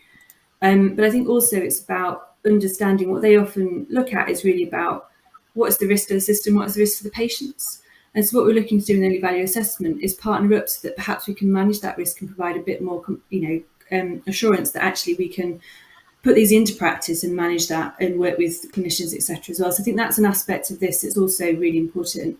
But I think also it's about understanding what they often look at is really about what is the risk to the system, what is the risk to the patients. And so what we're looking to do in early value assessment is partner up so that perhaps we can manage that risk and provide a bit more, assurance that actually we can put these into practice and manage that and work with clinicians, etc. as well. So I think that's an aspect of this that's also really important.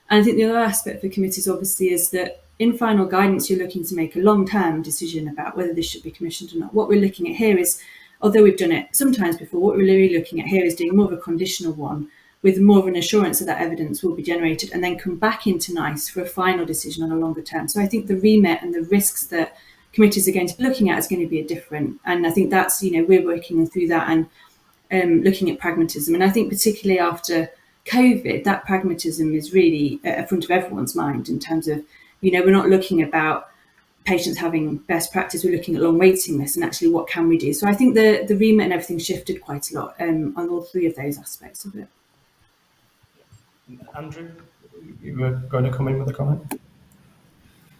And I think the other aspect for committees obviously is that in final guidance, you're looking to make a long-term decision about whether this should be commissioned or not. What we're looking at here is, although we've done it sometimes before, what we're really looking at here is doing more of a conditional one with more of an assurance that evidence will be generated and then come back into NICE for a final decision on a longer term. So I think the remit and the risks that committees are going to be looking at is going to be different. And I think that's, we're working through that and looking at pragmatism. And I think particularly after COVID, that pragmatism is really at the front of everyone's mind in terms of, we're not looking about patients having best practice, we're looking at long waiting lists and actually what can we do. So I think the remit and everything shifted quite a lot on all three of those aspects of it. Andrew, you were going to come in with a comment?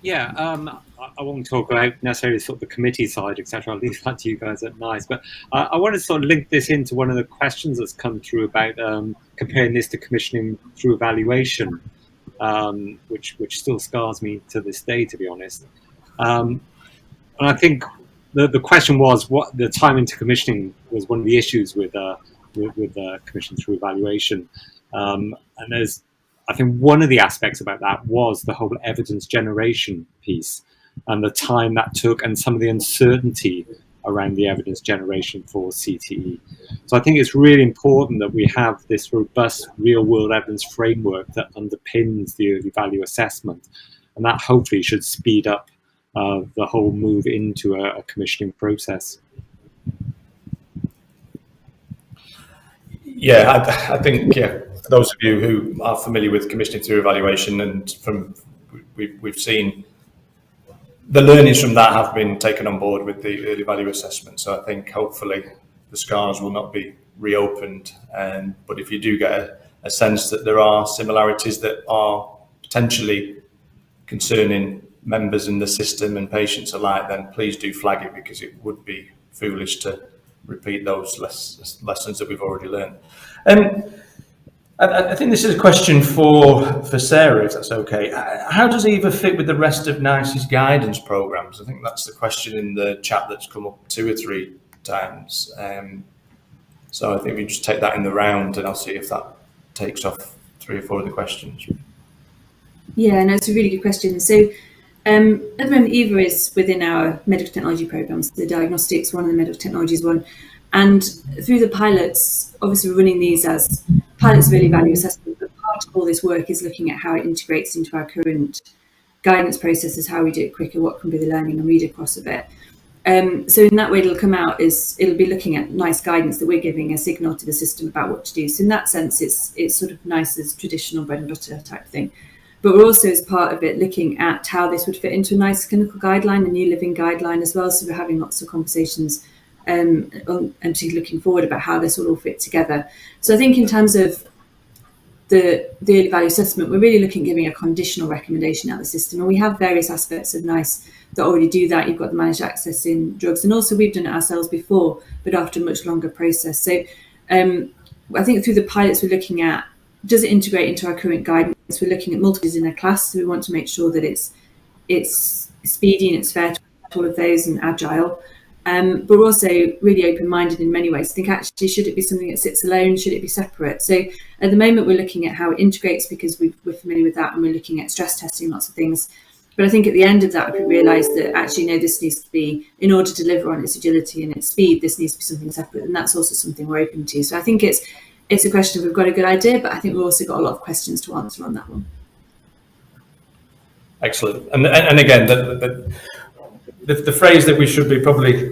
Yeah, I won't talk about necessarily sort of the committee side, etc. I'll leave that to you guys at NICE. But I want to sort of link this into one of the questions that's come through about comparing this to commissioning through evaluation, which still scars me to this day, to be honest. And I think the question was what the time into commissioning was one of the issues with commission through evaluation. And there's I think one of the aspects about that was the whole evidence generation piece and the time that took and some of the uncertainty around the evidence generation for CTE. So I think it's really important that we have this robust real world evidence framework that underpins the early value assessment, and that hopefully should speed up the whole move into a commissioning process. Yeah, I think, for those of you who are familiar with commissioning through evaluation, and we've seen the learnings from that have been taken on board with the early value assessment. So I think hopefully the scars will not be reopened. But if you do get a sense that there are similarities that are potentially concerning members in the system and patients alike, then please do flag it, because it would be foolish to repeat those lessons that we've already learned. I think this is a question for Sarah, if that's okay. How does EVA fit with the rest of NICE's guidance programs? I think that's the question in the chat that's come up 2 or 3 times. So I think we just take that in the round, and I'll see if that takes off 3 or 4 of the questions. Yeah, no, it's a really good question. So at the moment, EVA is within our medical technology programs. The diagnostics one and the medical technologies one. And through the pilots, obviously we're running these as pilots of early value assessment, but part of all this work is looking at how it integrates into our current guidance processes, how we do it quicker, what can be the learning and read across of it. So in that way, it'll come out is it'll be looking at NICE guidance that we're giving a signal to the system about what to do. So in that sense, it's sort of NICE's traditional bread and butter type thing. But we're also, as part of it, looking at how this would fit into a NICE clinical guideline, a new living guideline as well. So we're having lots of conversations and particularly looking forward about how this will all fit together. So I think in terms of the early value assessment, we're really looking at giving a conditional recommendation out of the system. And we have various aspects of NICE that already do that. You've got the managed access in drugs, and also we've done it ourselves before, but after a much longer process. So I think through the pilots, we're looking at, does it integrate into our current guidance? We're looking at multiples in a class, so we want to make sure that it's speedy and it's fair to all of those and agile. But we're also really open-minded in many ways. I think actually, should it be something that sits alone? Should it be separate? So at the moment, we're looking at how it integrates, because we're familiar with that, and we're looking at stress testing, lots of things. But I think at the end of that, we realise that actually, no, this needs to be, in order to deliver on its agility and its speed, this needs to be something separate, and that's also something we're open to. So I think it's a question of, we've got a good idea, but I think we've also got a lot of questions to answer on that one. Excellent. And again, the phrase that we should be probably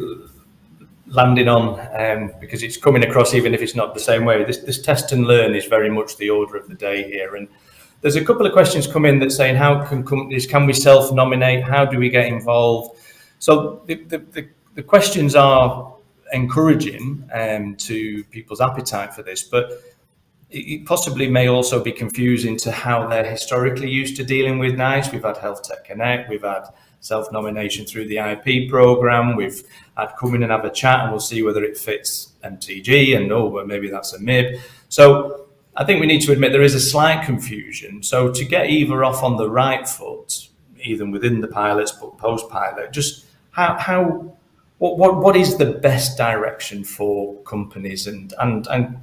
landing on, because it's coming across, even if it's not the same way, this test and learn is very much the order of the day here. And there's a couple of questions come in that saying, how can companies, can we self-nominate? How do we get involved? So the questions are encouraging to people's appetite for this, but it possibly may also be confusing to how they're historically used to dealing with NICE. We've had Health Tech Connect, we've had self-nomination through the IP program, we've had come in and have a chat, and we'll see whether it fits MTG, and well, maybe that's a MIB. So I think we need to admit there is a slight confusion. So to get EVA off on the right foot, even within the pilots but post-pilot, just what is the best direction for companies and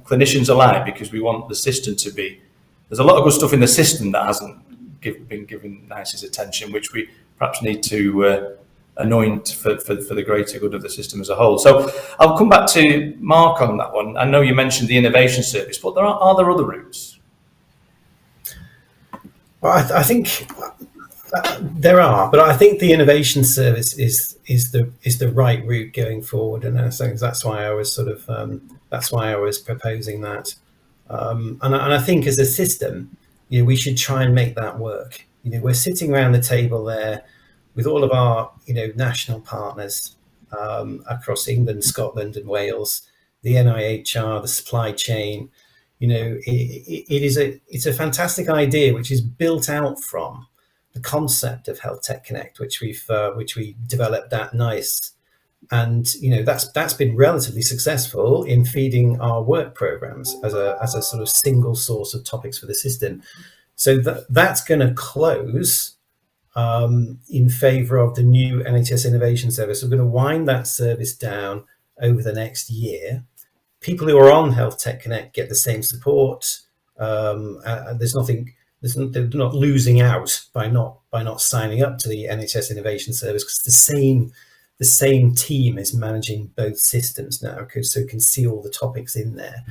clinicians alike? Because we want the system to be, there's a lot of good stuff in the system that hasn't been given NICE's attention, which we perhaps need to anoint for the greater good of the system as a whole. So I'll come back to Mark on that one. I know you mentioned the innovation service, but are there other routes? Well, I think there are, but I think the innovation service is the right route going forward, and I think that's why I was proposing that. And I think as a system, we should try and make that work. We're sitting around the table there with all of our national partners across England, Scotland, and Wales, the NIHR, the supply chain. It's a fantastic idea which is built out from the concept of Health Tech Connect, which we developed at NICE, and that's been relatively successful in feeding our work programs as a sort of single source of topics for the system. So that's going to close in favour of the new NHS Innovation Service. We're going to wind that service down over the next year. People who are on Health Tech Connect get the same support. There's nothing they're not losing out by not signing up to the NHS Innovation Service, because the same team is managing both systems now, so can see all the topics in there.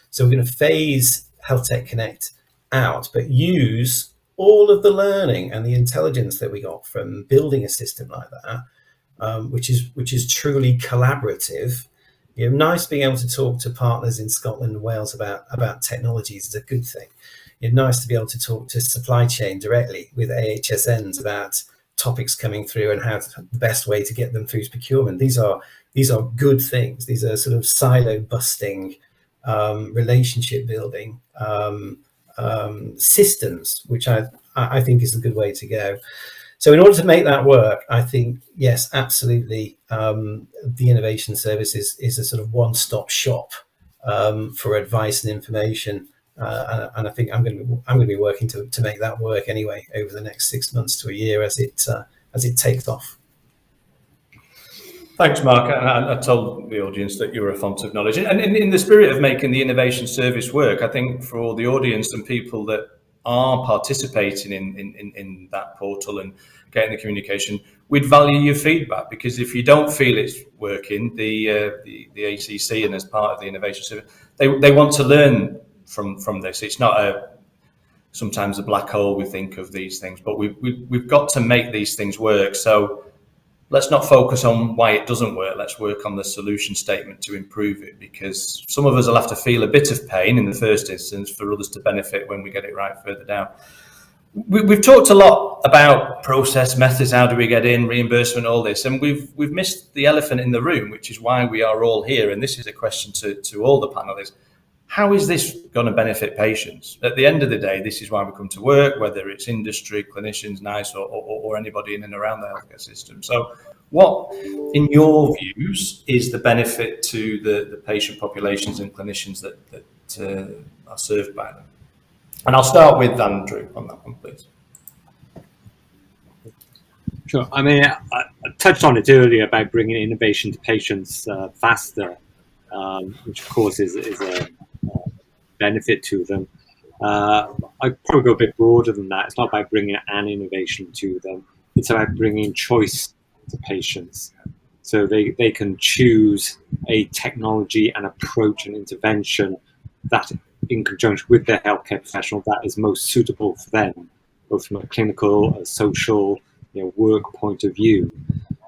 So we're going to phase Health Tech Connect out, but use all of the learning and the intelligence that we got from building a system like that, which is truly collaborative. Nice being able to talk to partners in Scotland and Wales about technologies is a good thing. Nice to be able to talk to supply chain directly with AHSNs about topics coming through and how the best way to get them through procurement. These are good things. These are sort of silo busting, relationship building systems, which I think is a good way to go. So in order to make that work, I think, yes, absolutely, the Innovation Service is a sort of one-stop shop for advice and information. And I think I'm going to be working to make that work anyway over the next 6 months to a year as it takes off. Thanks, Mark. I told the audience that you're a font of knowledge, and in the spirit of making the Innovation Service work, I think for all the audience and people that are participating in that portal and getting the communication, we'd value your feedback, because if you don't feel it's working, the ACC and as part of the Innovation Service, they want to learn from this. It's not sometimes a black hole, we think of these things, but we've got to make these things work. So let's not focus on why it doesn't work. Let's work on the solution statement to improve it, because some of us will have to feel a bit of pain in the first instance for others to benefit when we get it right further down. We've talked a lot about process, methods, how do we get in, reimbursement, all this, and we've missed the elephant in the room, which is why we are all here. And this is a question to all the panelists. How is this going to benefit patients? At the end of the day, this is why we come to work, whether it's industry, clinicians, NICE, or anybody in and around the healthcare system. So what, in your views, is the benefit to the patient populations and clinicians that are served by them? And I'll start with Andrew on that one, please. Sure. I mean, I touched on it earlier about bringing innovation to patients faster, which of course is a benefit to them. I'd probably go a bit broader than that. It's not about bringing an innovation to them. It's about bringing choice to patients. So they can choose a technology and approach and intervention that, in conjunction with their healthcare professional, that is most suitable for them, both from a clinical, a social, work point of view.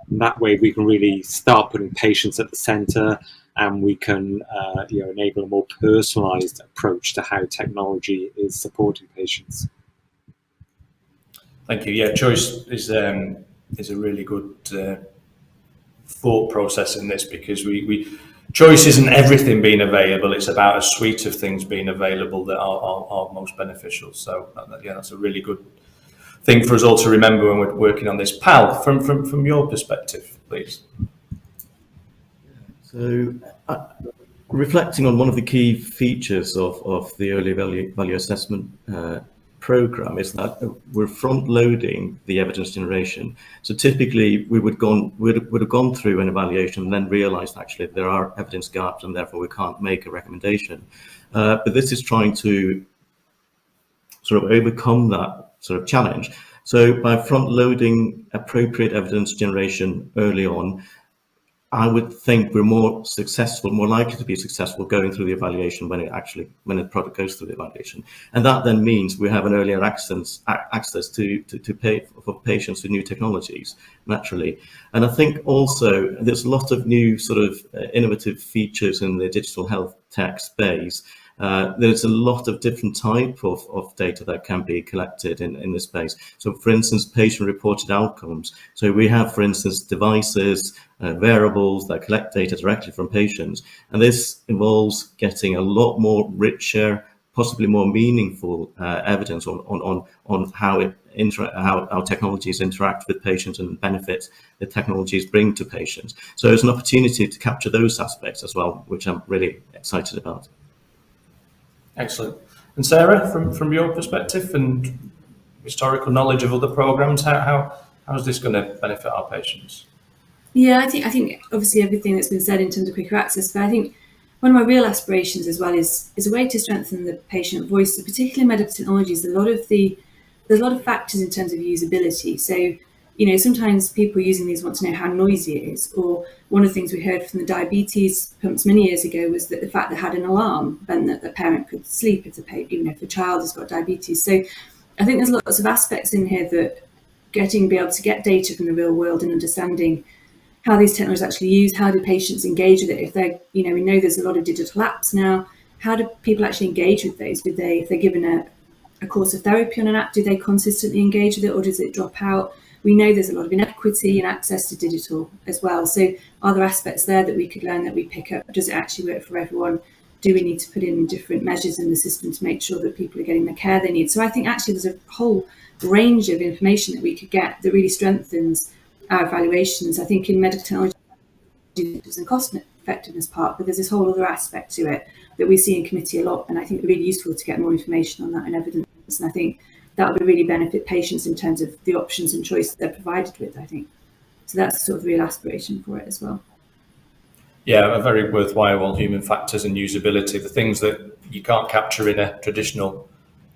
And that way we can really start putting patients at the center, and we can enable a more personalized approach to how technology is supporting patients. Thank you. Yeah, choice is a really good thought process in this, because choice isn't everything being available. It's about a suite of things being available that are most beneficial. So yeah, that's a really good thing for us all to remember when we're working on this. Pal, from your perspective, please. So, reflecting on one of the key features of the early value assessment program is that we're front loading the evidence generation. So typically we would have gone through an evaluation and then realized actually there are evidence gaps and therefore we can't make a recommendation. But this is trying to sort of overcome that sort of challenge. So by front loading appropriate evidence generation early on, I would think we're more likely to be successful going through the evaluation when the product goes through the evaluation, and that then means we have an earlier access to pay for patients with new technologies naturally. And I think also there's a lot of new sort of innovative features in the digital health tech space. There's a lot of different type of data that can be collected in this space. So for instance, patient-reported outcomes. So we have, for instance, devices, wearables that collect data directly from patients. And this involves getting a lot more richer, possibly more meaningful evidence on how technologies interact with patients and benefits the technologies bring to patients. So there's an opportunity to capture those aspects as well, which I'm really excited about. Excellent. And Sarah, from your perspective and historical knowledge of other programs, how is this going to benefit our patients? Yeah, I think obviously everything that's been said in terms of quicker access, but I think one of my real aspirations as well is a way to strengthen the patient voice. So particularly in medical technologies, there's a lot of factors in terms of usability. So, sometimes people using these want to know how noisy it is. Or one of the things we heard from the diabetes pumps many years ago was that the fact that it had an alarm meant that the parent could sleep even if the child has got diabetes. So I think there's lots of aspects in here that be able to get data from the real world and understanding how these technologies actually use, how do patients engage with it? If they're, we know there's a lot of digital apps now, how do people actually engage with those? If they're given a course of therapy on an app, do they consistently engage with it, or does it drop out? We know there's a lot of inequity in access to digital as well. So are there aspects there that we could learn, that we pick up? Does it actually work for everyone? Do we need to put in different measures in the system to make sure that people are getting the care they need? So I think actually there's a whole range of information that we could get that really strengthens our evaluations. I think in medical technology, there's a cost effectiveness part, but there's this whole other aspect to it that we see in committee a lot, and I think it's really useful to get more information on that and evidence. And I think that would really benefit patients in terms of the options and choice that they're provided with, I think. So that's sort of the real aspiration for it as well. Yeah, a very worthwhile on human factors and usability, the things that you can't capture in a traditional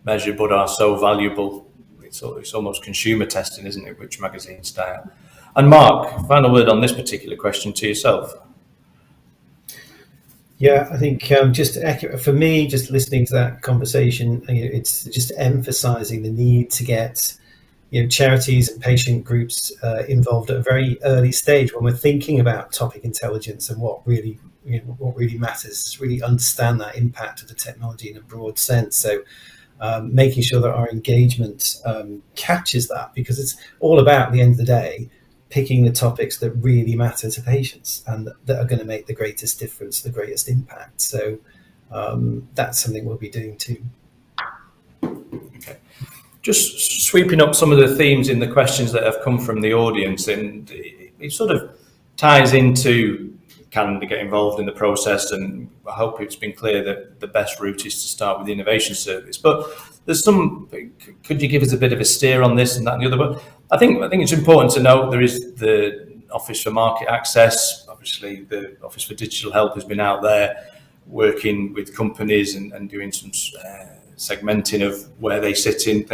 measure but are so valuable. It's almost consumer testing, isn't it, which magazine style. And Mark, final word on this particular question to yourself. Yeah, I think just for me, just listening to that conversation, it's just emphasising the need to get charities and patient groups involved at a very early stage when we're thinking about topic intelligence and what really matters. Really understand that impact of the technology in a broad sense. So making sure that our engagement captures that, because it's all about, at the end of the day, picking the topics that really matter to patients and that are going to make the greatest difference, the greatest impact. So that's something we'll be doing too. Okay. Just sweeping up some of the themes in the questions that have come from the audience, and it sort of ties into can they get involved in the process, and I hope it's been clear that the best route is to start with the innovation service. But there's could you give us a bit of a steer on this and that and the other? But I think it's important to note there is the Office for Market Access. Obviously, the Office for Digital Health has been out there working with companies and doing some segmenting of where they sit in,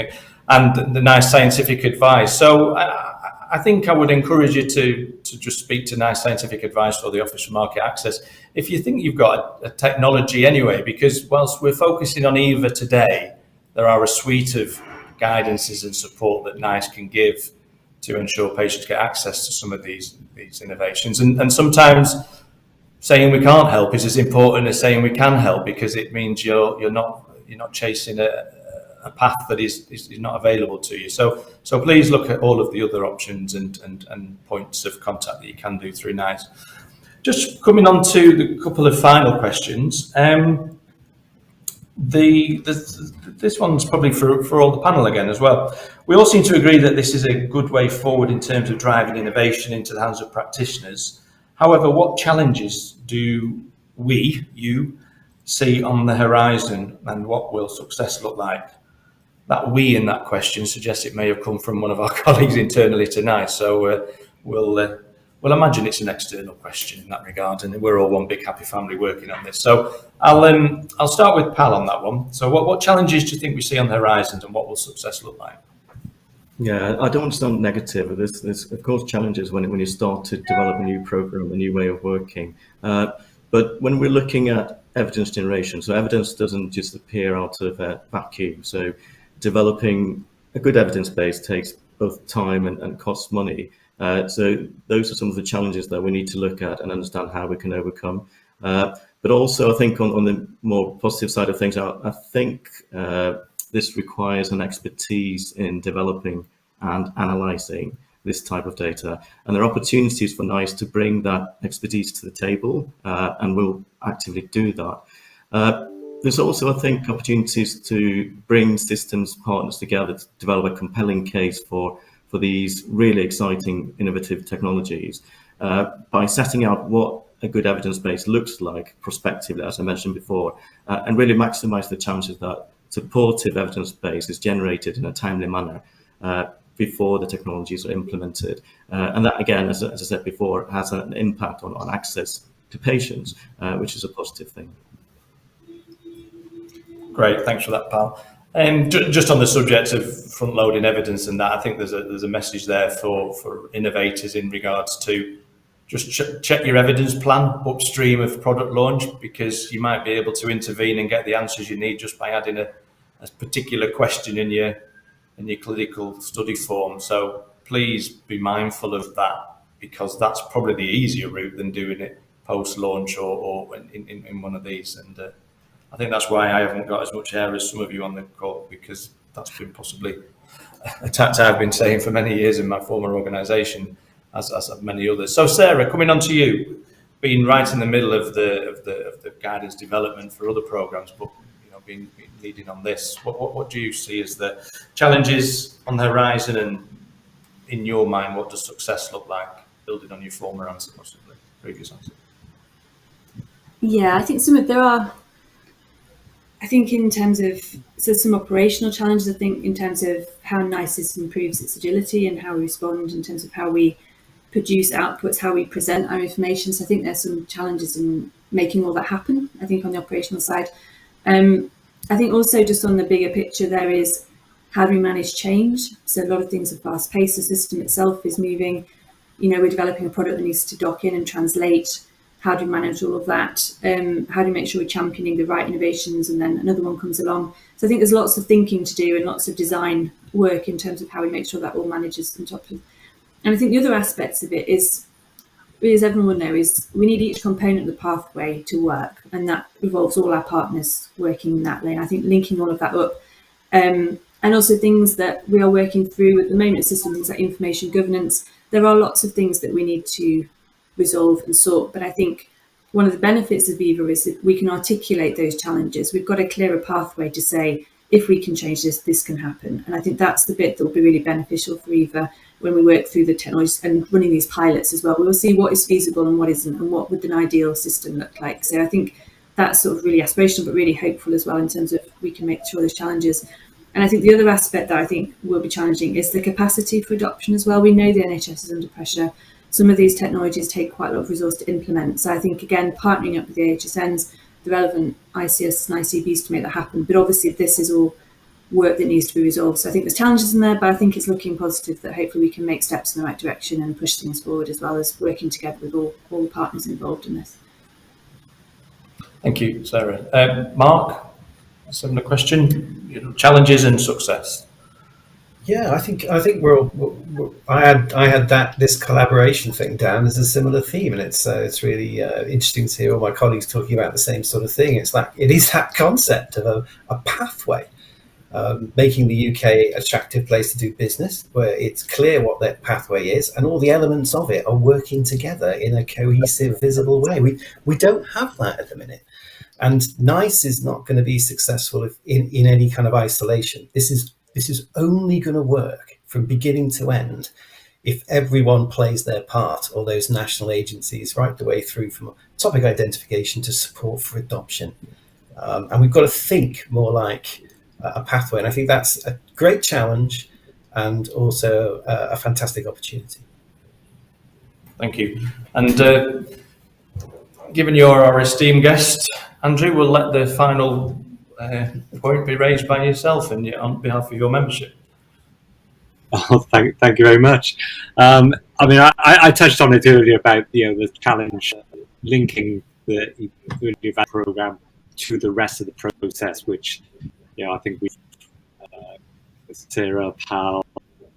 and the NICE scientific advice. So I think I would encourage you to just speak to NICE scientific advice or the Office for Market Access if you think you've got a technology anyway, because whilst we're focusing on EVA today, there are a suite of guidances and support that NICE can give to ensure patients get access to some of these innovations. And sometimes saying we can't help is as important as saying we can help, because it means you're not chasing a path that is not available to you. So please look at all of the other options and points of contact that you can do through NICE. Just coming on to the couple of final questions. This one's probably for all the panel again as well. We all seem to agree that this is a good way forward in terms of driving innovation into the hands of practitioners. However, what challenges do you see on the horizon, and what will success look like? That we in that question suggests it may have come from one of our colleagues internally tonight. So we'll imagine it's an external question in that regard, and we're all one big happy family working on this. So I'll start with Pal on that one. So what challenges do you think we see on the horizon, and what will success look like? Yeah, I don't want to sound negative, but there's of course challenges when you start to develop a new program, a new way of working. But when we're looking at evidence generation, so evidence doesn't just appear out of a vacuum. So developing a good evidence base takes both time and costs money. So those are some of the challenges that we need to look at and understand how we can overcome. But also, I think on the more positive side of things, I think this requires an expertise in developing and analysing this type of data. And there are opportunities for NICE to bring that expertise to the table, and we'll actively do that. There's also, I think, opportunities to bring systems partners together to develop a compelling case for these really exciting, innovative technologies by setting out what a good evidence base looks like prospectively, as I mentioned before, and really maximise the chances that supportive evidence base is generated in a timely manner before the technologies are implemented. And that, again, as I said before, has an impact on access to patients, which is a positive thing. Great, thanks for that, pal. Just on the subject of front-loading evidence and that, I think there's a message there for innovators in regards to just check your evidence plan upstream of product launch, because you might be able to intervene and get the answers you need just by adding a particular question in your clinical study form. So please be mindful of that, because that's probably the easier route than doing it post-launch or in one of these. And I think that's why I haven't got as much hair as some of you on the call, because that's been possibly a tact I've been saying for many years in my former organisation, as have many others. So Sarah, coming on to you, being right in the middle of the guidance development for other programmes, but being leading on this, what do you see as the challenges on the horizon, and in your mind, what does success look like, building on your former answer, possibly previous answer? Yeah, I think I think in terms of, some operational challenges, I think in terms of how NICES improves its agility and how we respond in terms of how we produce outputs, how we present our information. So I think there's some challenges in making all that happen, I think, on the operational side. I think also just on the bigger picture, there is how do we manage change? So a lot of things are fast paced, the system itself is moving. We're developing a product that needs to dock in and translate. How do we manage all of that? How do we make sure we're championing the right innovations, and then another one comes along? So I think there's lots of thinking to do and lots of design work in terms of how we make sure that all manages on top of. And I think the other aspects of it is, as everyone will know, is we need each component of the pathway to work, and that involves all our partners working in that lane. I think linking all of that up, and also things that we are working through at the moment, system things like information governance. There are lots of things that we need to resolve and sort, but I think one of the benefits of Viva is that we can articulate those challenges. We've got a clearer pathway to say, if we can change this, this can happen. And I think that's the bit that will be really beneficial for Viva when we work through the technologies and running these pilots as well. We will see what is feasible and what isn't, and what would an ideal system look like. So I think that's sort of really aspirational, but really hopeful as well in terms of we can make sure those challenges. And I think the other aspect that I think will be challenging is the capacity for adoption as well. We know the NHS is under pressure. Some of these technologies take quite a lot of resource to implement. So I think, again, partnering up with the AHSNs, the relevant ICS and ICBs to make that happen. But obviously, this is all work that needs to be resolved. So I think there's challenges in there, but I think it's looking positive that hopefully we can make steps in the right direction and push things forward, as well as working together with all the partners involved in this. Thank you, Sarah. Mark, similar question, challenges and success. Yeah, I think I had this collaboration thing down as a similar theme, and it's really interesting to hear all my colleagues talking about the same sort of thing. It's like it is that concept of a pathway, making the UK an attractive place to do business, where it's clear what that pathway is, and all the elements of it are working together in a cohesive, visible way. We don't have that at the minute. And NICE is not going to be successful in any kind of isolation. This is only going to work from beginning to end if everyone plays their part, all those national agencies, right the way through from topic identification to support for adoption. And we've got to think more like a pathway. And I think that's a great challenge and also a fantastic opportunity. Thank you. And given you're our esteemed guest, Andrew, we'll let the final point be raised by yourself and on behalf of your membership. Oh, thank you very much. I touched on it earlier about the challenge linking the event program to the rest of the process, which I think we, Sarah, Pal,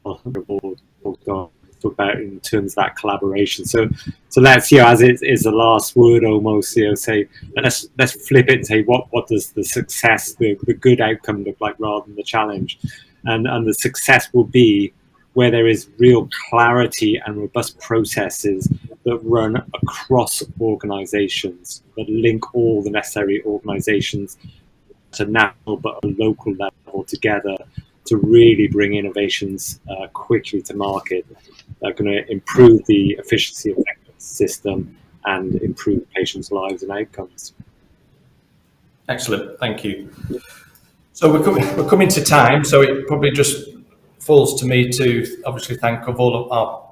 the board talk about in terms of that collaboration. So let's, as it is the last word almost, say, let's flip it and say, what does the success, the good outcome look like rather than the challenge? And the success will be where there is real clarity and robust processes that run across organizations, that link all the necessary organizations to national but a local level together to really bring innovations quickly to market that are going to improve the efficiency of the system and improve patients' lives and outcomes. Excellent, thank you. So we're coming to time, so it probably just falls to me to obviously thank all of our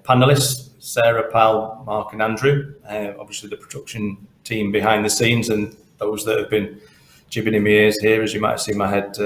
panellists, Sarah, Pal, Mark and Andrew, obviously the production team behind the scenes, and those that have been jibbing in my ears here, as you might have seen my head.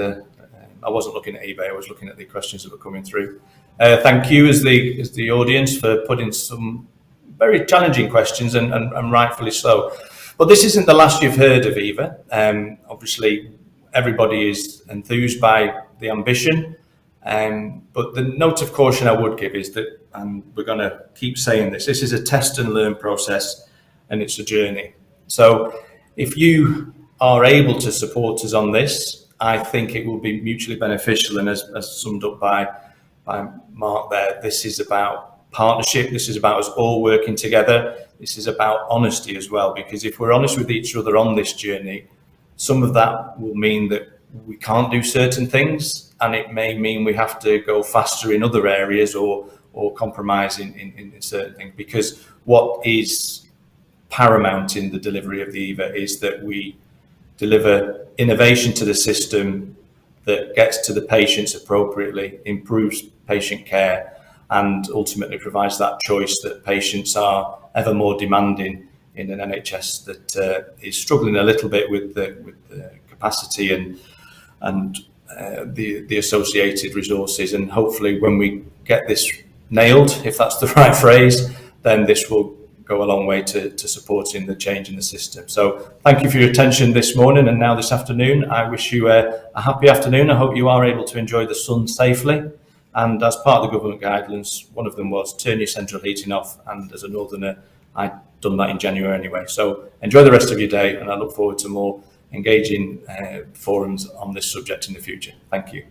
I wasn't looking at eBay, I was looking at the questions that were coming through. Thank you as the audience for putting some very challenging questions, and rightfully so. But this isn't the last you've heard of EVA. Obviously, everybody is enthused by the ambition, but the note of caution I would give is that, and we're going to keep saying this is a test and learn process, and it's a journey. So if you are able to support us on this, I think it will be mutually beneficial. And as summed up by Mark there, this is about partnership. This is about us all working together. This is about honesty as well, because if we're honest with each other on this journey, some of that will mean that we can't do certain things, and it may mean we have to go faster in other areas or compromise in certain things, because what is paramount in the delivery of the EVA is that we deliver innovation to the system that gets to the patients appropriately, improves patient care, and ultimately provides that choice that patients are ever more demanding in an NHS that is struggling a little bit with the capacity and the associated resources. And hopefully when we get this nailed, if that's the right phrase, then this will go a long way to supporting the change in the system. So thank you for your attention this morning and now this afternoon. I wish you a happy afternoon. I hope you are able to enjoy the sun safely. And as part of the government guidelines, one of them was turn your central heating off. And as a northerner, I'd done that in January anyway. So enjoy the rest of your day, and I look forward to more engaging forums on this subject in the future. Thank you.